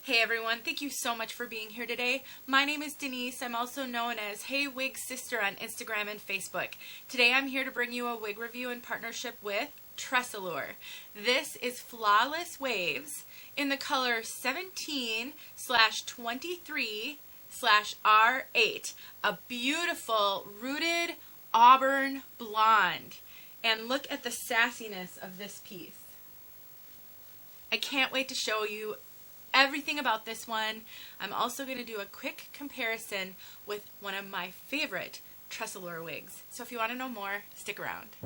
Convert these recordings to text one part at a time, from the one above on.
Hey everyone, thank you so much for being here today. My name is Denise. I'm also known as heywigsister on Instagram and Facebook. Today I'm here to bring you a wig review in partnership with TressAllure. This is Flawless Waves in the color 17/23/R8. A beautiful rooted auburn blonde. And look at the sassiness of this piece. I can't wait to show you everything about this one. I'm also going to do a quick comparison with one of my favorite TressAllure wigs. So if you want to know more, stick around.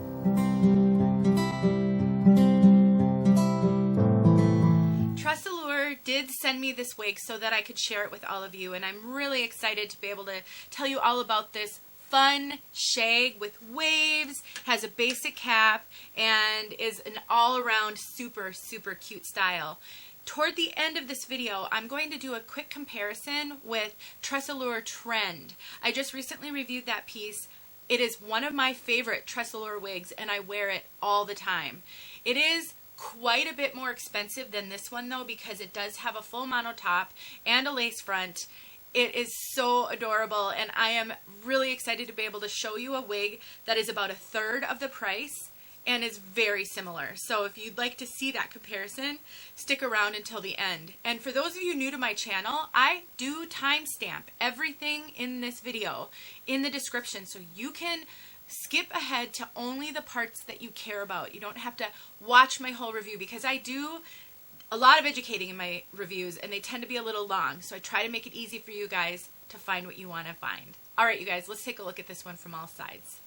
TressAllure did send me this wig so that I could share it with all of you, and I'm really excited to be able to tell you all about this fun shag with waves, has a basic cap, and is an all-around super cute style. Toward the end of this video, I'm going to do a quick comparison with TressAllure Trend. I just recently reviewed that piece. It is one of my favorite TressAllure wigs, and I wear it all the time. It is quite a bit more expensive than this one though, because it does have a full mono top and a lace front. It is so adorable, and I am really excited to be able to show you a wig that is about a third of the price and is very similar. So if you'd like to see that comparison, stick around until the end. And for those of you new to my channel, I do timestamp everything in this video in the description, so you can skip ahead to only the parts that you care about. You don't have to watch my whole review, because I do a lot of educating in my reviews and they tend to be a little long. So I try to make it easy for you guys to find what you want to find. All right, you guys, let's take a look at this one from all sides.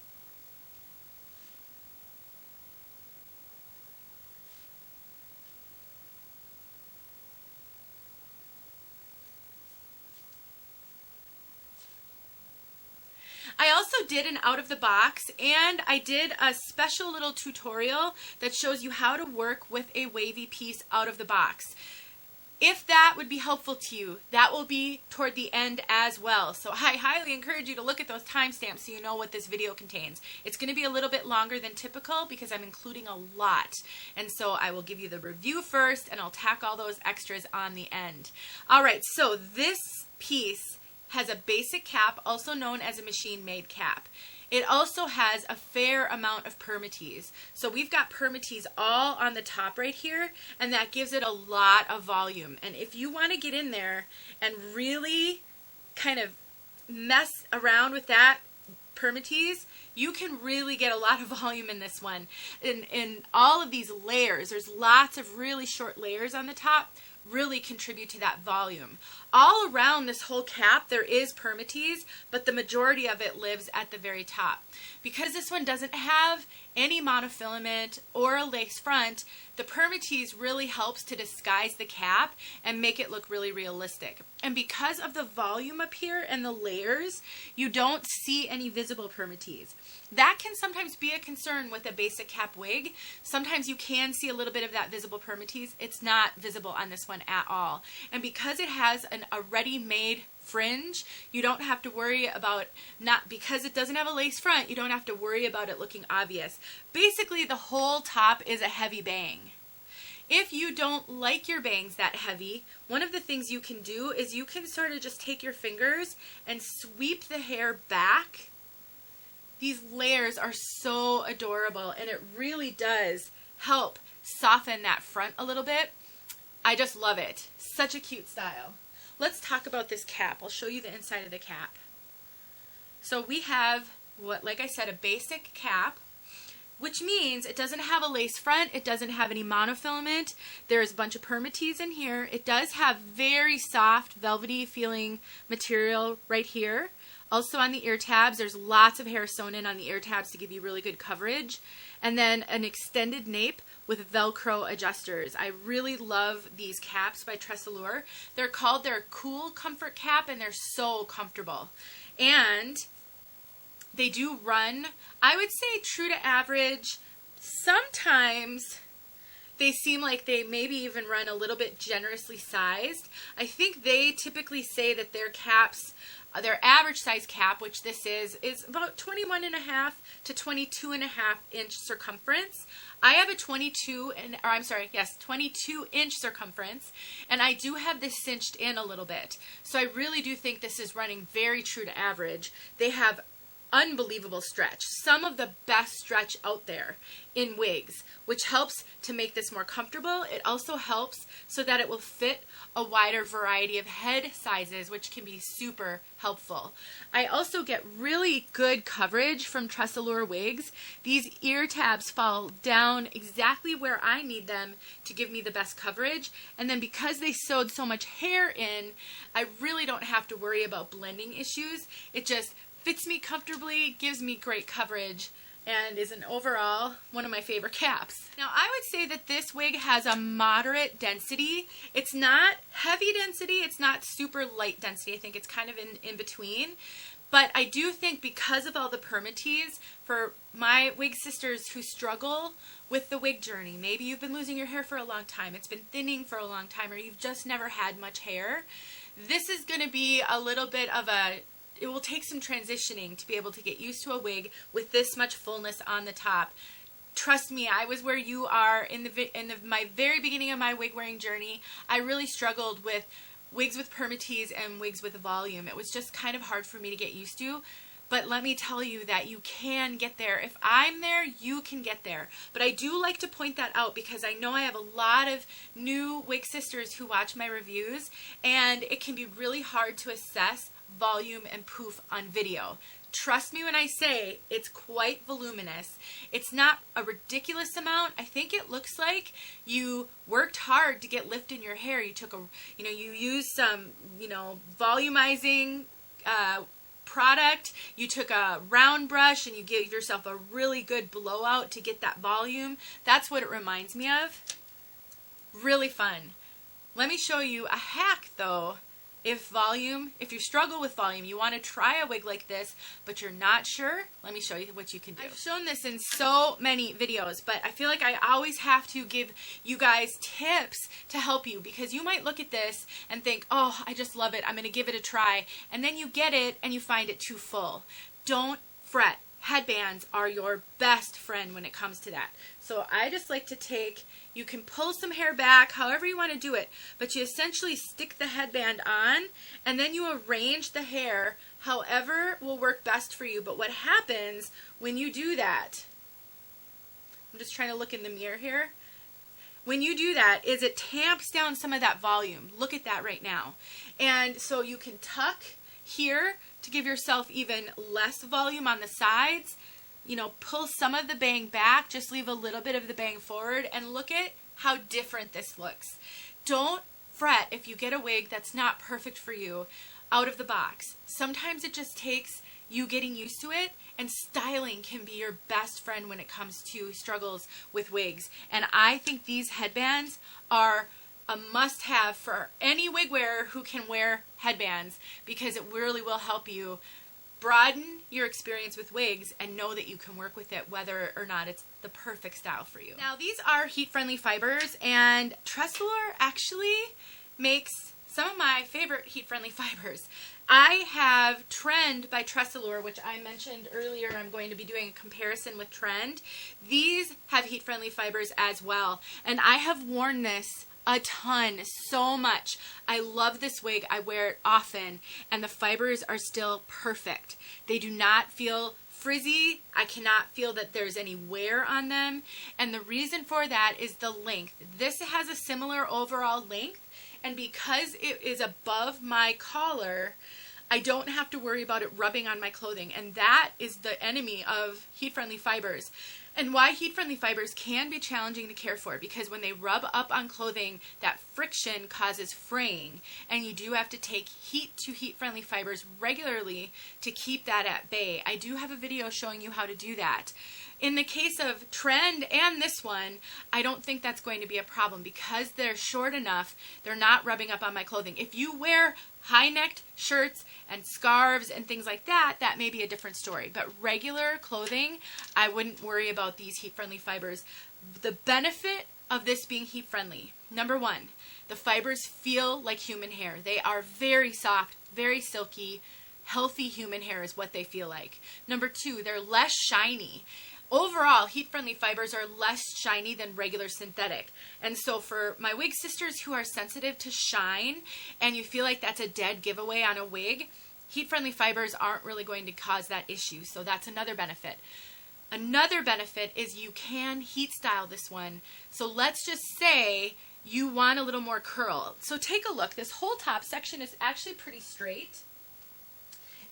I also did an out of the box, and I did a special little tutorial that shows you how to work with a wavy piece out of the box. If that would be helpful to you, that will be toward the end as well. So I highly encourage you to look at those timestamps so you know what this video contains. It's going to be a little bit longer than typical because I'm including a lot. And so I will give you the review first, and I'll tack all those extras on the end. All right, so this piece has a basic cap, also known as a machine-made cap. It also has a fair amount of Permatease. So we've got Permatease all on the top right here, and that gives it a lot of volume. And if you want to get in there and really kind of mess around with that Permatease, you can really get a lot of volume in this one. In all of these layers, there's lots of really short layers on the top, really contribute to that volume. All around this whole cap there is Permatease, but the majority of it lives at the very top. Because this one doesn't have any monofilament or a lace front, the Permatease really helps to disguise the cap and make it look really realistic. And because of the volume up here and the layers, you don't see any visible Permatease. That can sometimes be a concern with a basic cap wig. Sometimes you can see a little bit of that visible Permatease. It's not visible on this one at all. And because it has a ready-made fringe, you don't have to worry about, because it doesn't have a lace front, you don't have to worry about it looking obvious. Basically, the whole top is a heavy bang. If you don't like your bangs that heavy, one of the things you can do is you can sort of just take your fingers and sweep the hair back. These layers are so adorable, and it really does help soften that front a little bit. I just love it. Such a cute style. Let's talk about this cap. I'll show you the inside of the cap. So we have, like I said, a basic cap, which means it doesn't have a lace front. It doesn't have any monofilament. There's a bunch of Permatease in here. It does have very soft, velvety feeling material right here. Also on the ear tabs, there's lots of hair sewn in on the ear tabs to give you really good coverage. And then an extended nape with Velcro adjusters. I really love these caps by TressAllure. They're called their Cool Comfort Cap, and they're so comfortable. And they do run, I would say, true to average. Sometimes they seem like they maybe even run a little bit generously sized. I think they typically say that their caps, their average size cap, which this is about 21.5 to 22.5 inch circumference. I have a 22 inch circumference, and I do have this cinched in a little bit. So I really do think this is running very true to average. They have unbelievable stretch, some of the best stretch out there in wigs, which helps to make this more comfortable. It also helps so that it will fit a wider variety of head sizes, which can be super helpful. I also get really good coverage from TressAllure wigs. These ear tabs fall down exactly where I need them to give me the best coverage, and then because they sewed so much hair in, I really don't have to worry about blending issues. It just fits me comfortably, gives me great coverage, and is an overall one of my favorite caps. Now I would say that this wig has a moderate density. It's not heavy density, it's not super light density. I think it's kind of in between. But I do think because of all the Permatease, for my wig sisters who struggle with the wig journey, maybe you've been losing your hair for a long time, it's been thinning for a long time, or you've just never had much hair, this is going to be a little bit of it will take some transitioning to be able to get used to a wig with this much fullness on the top. Trust me, I was where you are in my very beginning of my wig wearing journey. I really struggled with wigs with Permatease and wigs with volume. It was just kind of hard for me to get used to. But let me tell you that you can get there. If I'm there, you can get there. But I do like to point that out because I know I have a lot of new wig sisters who watch my reviews, and it can be really hard to assess volume and poof on video. Trust me when I say it's quite voluminous. It's not a ridiculous amount. I think it looks like you worked hard to get lift in your hair. You took you used some, volumizing product. You took a round brush and you gave yourself a really good blowout to get that volume. That's what it reminds me of. Really fun. Let me show you a hack though. If you struggle with volume, you want to try a wig like this, but you're not sure, let me show you what you can do. I've shown this in so many videos, but I feel like I always have to give you guys tips to help you, because you might look at this and think, oh, I just love it, I'm going to give it a try, and then you get it and you find it too full. Don't fret. Headbands are your best friend when it comes to that. So I just like to you can pull some hair back, however you want to do it, but you essentially stick the headband on, and then you arrange the hair however will work best for you. But what happens when you do that, I'm just trying to look in the mirror here, when you do that is it tamps down some of that volume. Look at that right now. And so you can tuck here to give yourself even less volume on the sides. Pull some of the bang back, just leave a little bit of the bang forward, and look at how different this looks. Don't fret if you get a wig that's not perfect for you out of the box. Sometimes it just takes you getting used to it, and styling can be your best friend when it comes to struggles with wigs. And I think these headbands are a must-have for any wig wearer who can wear headbands, because it really will help you broaden your experience with wigs and know that you can work with it whether or not it's the perfect style for you. Now these are heat-friendly fibers, and TressAllure actually makes some of my favorite heat-friendly fibers. I have Trend by TressAllure, which I mentioned earlier. I'm going to be doing a comparison with Trend. These have heat-friendly fibers as well, and I have worn this a ton, so much. I love this wig. I wear it often, and the fibers are still perfect. They do not feel frizzy. I cannot feel that there's any wear on them, and the reason for that is the length. This has a similar overall length, and because it is above my collar, I don't have to worry about it rubbing on my clothing, and that is the enemy of heat-friendly fibers. And why heat-friendly fibers can be challenging to care for, because when they rub up on clothing, that friction causes fraying, and you do have to take heat to heat-friendly fibers regularly to keep that at bay. I do have a video showing you how to do that. In the case of Trend and this one, I don't think that's going to be a problem because they're short enough, they're not rubbing up on my clothing. If you wear high-necked shirts and scarves and things like that, that may be a different story. But regular clothing, I wouldn't worry about these heat-friendly fibers. The benefit of this being heat friendly. Number one, the fibers feel like human hair. They are very soft, very silky, healthy human hair is what they feel like. Number two, they're less shiny. Overall, heat-friendly fibers are less shiny than regular synthetic. And so for my wig sisters who are sensitive to shine and you feel like that's a dead giveaway on a wig, heat-friendly fibers aren't really going to cause that issue. So that's another benefit. Another benefit is you can heat style this one. So let's just say you want a little more curl. So take a look. This whole top section is actually pretty straight.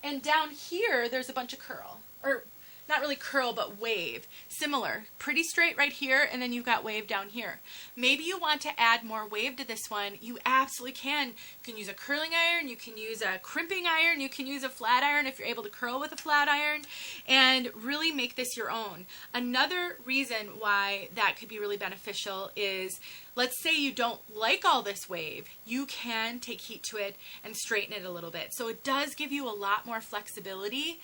And down here, there's a bunch of curl. Or not really curl, but wave. Similar. Pretty straight right here, and then you've got wave down here. Maybe you want to add more wave to this one. You absolutely can. You can use a curling iron, you can use a crimping iron, you can use a flat iron if you're able to curl with a flat iron, and really make this your own. Another reason why that could be really beneficial is, let's say you don't like all this wave, you can take heat to it and straighten it a little bit. So it does give you a lot more flexibility.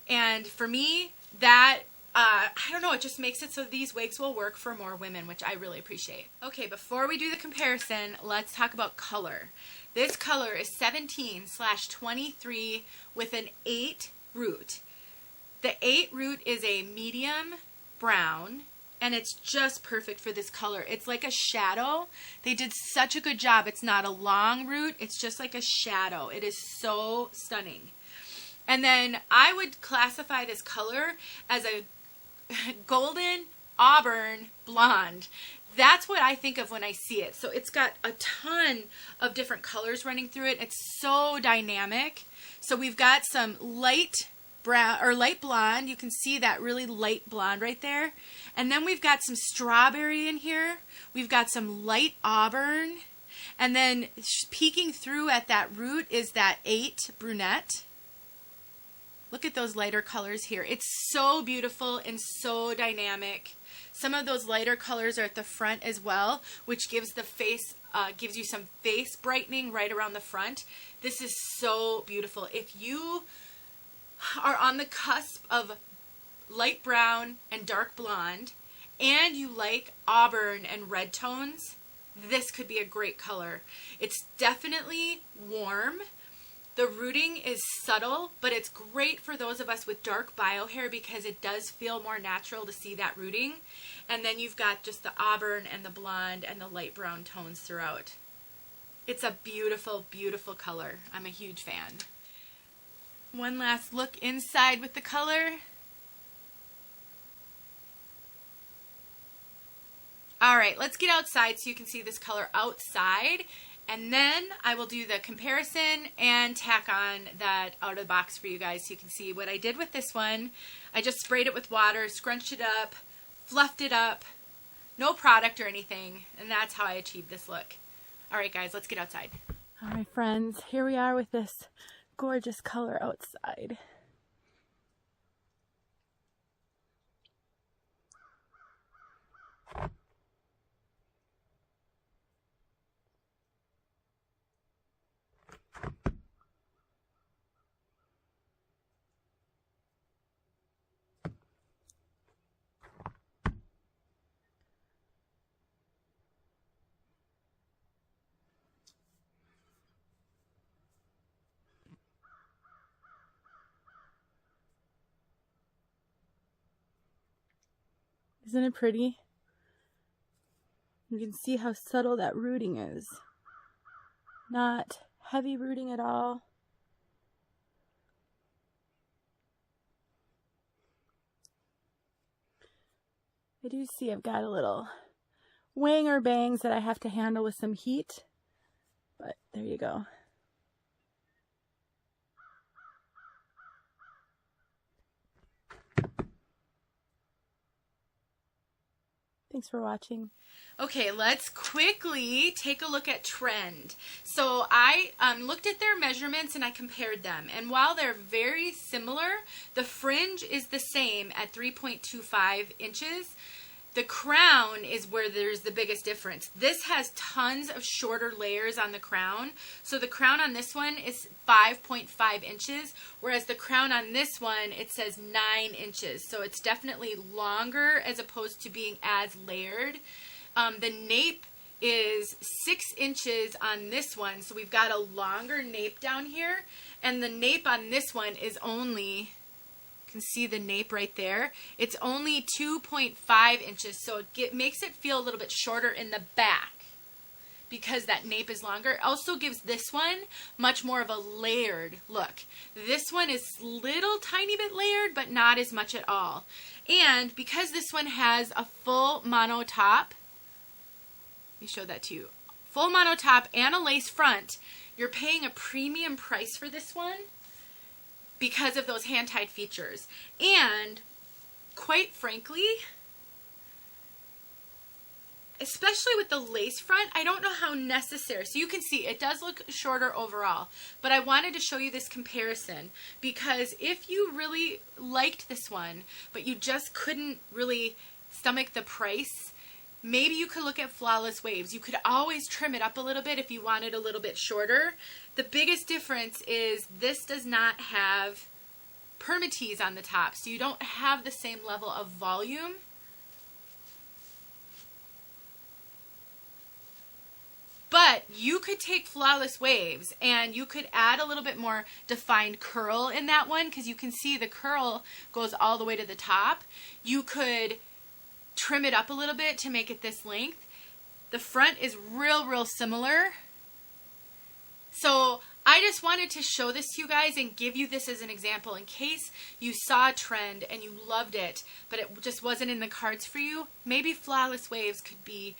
And for me, that, I don't know, it just makes it so these wigs will work for more women, which I really appreciate. Okay, before we do the comparison, let's talk about color. This color is 17/23 with an 8 root. The 8 root is a medium brown, and it's just perfect for this color. It's like a shadow. They did such a good job. It's not a long root. It's just like a shadow. It is so stunning. And then I would classify this color as a golden auburn blonde. That's what I think of when I see it. So it's got a ton of different colors running through it. It's so dynamic. So we've got some light brown or light blonde. You can see that really light blonde right there. And then we've got some strawberry in here. We've got some light auburn. And then peeking through at that root is that 8 brunette. Look at those lighter colors here. It's so beautiful and so dynamic. Some of those lighter colors are at the front as well, which gives the face, gives you some face brightening right around the front. This is so beautiful. If you are on the cusp of light brown and dark blonde, and you like auburn and red tones, this could be a great color. It's definitely warm. The rooting is subtle, but it's great for those of us with dark bio hair because it does feel more natural to see that rooting. And then you've got just the auburn and the blonde and the light brown tones throughout. It's a beautiful, beautiful color. I'm a huge fan. One last look inside with the color. All right, let's get outside so you can see this color outside. And then I will do the comparison and tack on that out of the box for you guys so you can see what I did with this one. I just sprayed it with water, scrunched it up, fluffed it up, no product or anything, and that's how I achieved this look. All right, guys, let's get outside. All right, friends, here we are with this gorgeous color outside. Isn't it pretty? You can see how subtle that rooting is. Not heavy rooting at all. I do see I've got a little wing or bangs that I have to handle with some heat, but there you go. Thanks for watching. Okay, let's quickly take a look at trend. So I looked at their measurements and I compared them. And while they're very similar, the fringe is the same at 3.25 inches. The crown is where there's the biggest difference. This has tons of shorter layers on the crown. So the crown on this one is 5.5 inches, whereas the crown on this one, it says 9 inches. So it's definitely longer as opposed to being as layered. The nape is 6 inches on this one, so we've got a longer nape down here, and the nape on this one is only, you can see the nape right there, it's only 2.5 inches, so it makes it feel a little bit shorter in the back because that nape is longer. It also gives this one much more of a layered look. This one is little tiny bit layered, but not as much at all. And because this one has a full mono top, let me show that to you, full mono top and a lace front, you're paying a premium price for this one because of those hand-tied features. And quite frankly, especially with the lace front, I don't know how necessary. So you can see it does look shorter overall, but I wanted to show you this comparison because if you really liked this one, but you just couldn't really stomach the price, maybe you could look at Flawless Waves. You could always trim it up a little bit if you wanted a little bit shorter. The biggest difference is this does not have Permatease on the top, so you don't have the same level of volume. But you could take Flawless Waves and you could add a little bit more defined curl in that one because you can see the curl goes all the way to the top. You could trim it up a little bit to make it this length. The front is real similar. So I just wanted to show this to you guys and give you this as an example in case you saw a trend and you loved it, but it just wasn't in the cards for you. Maybe Flawless Waves could be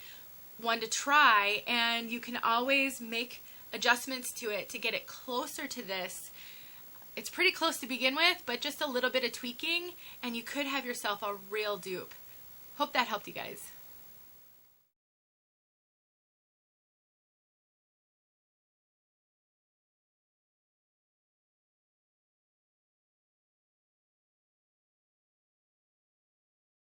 one to try, and you can always make adjustments to it to get it closer to this. It's pretty close to begin with, but just a little bit of tweaking and you could have yourself a real dupe. Hope that helped you guys.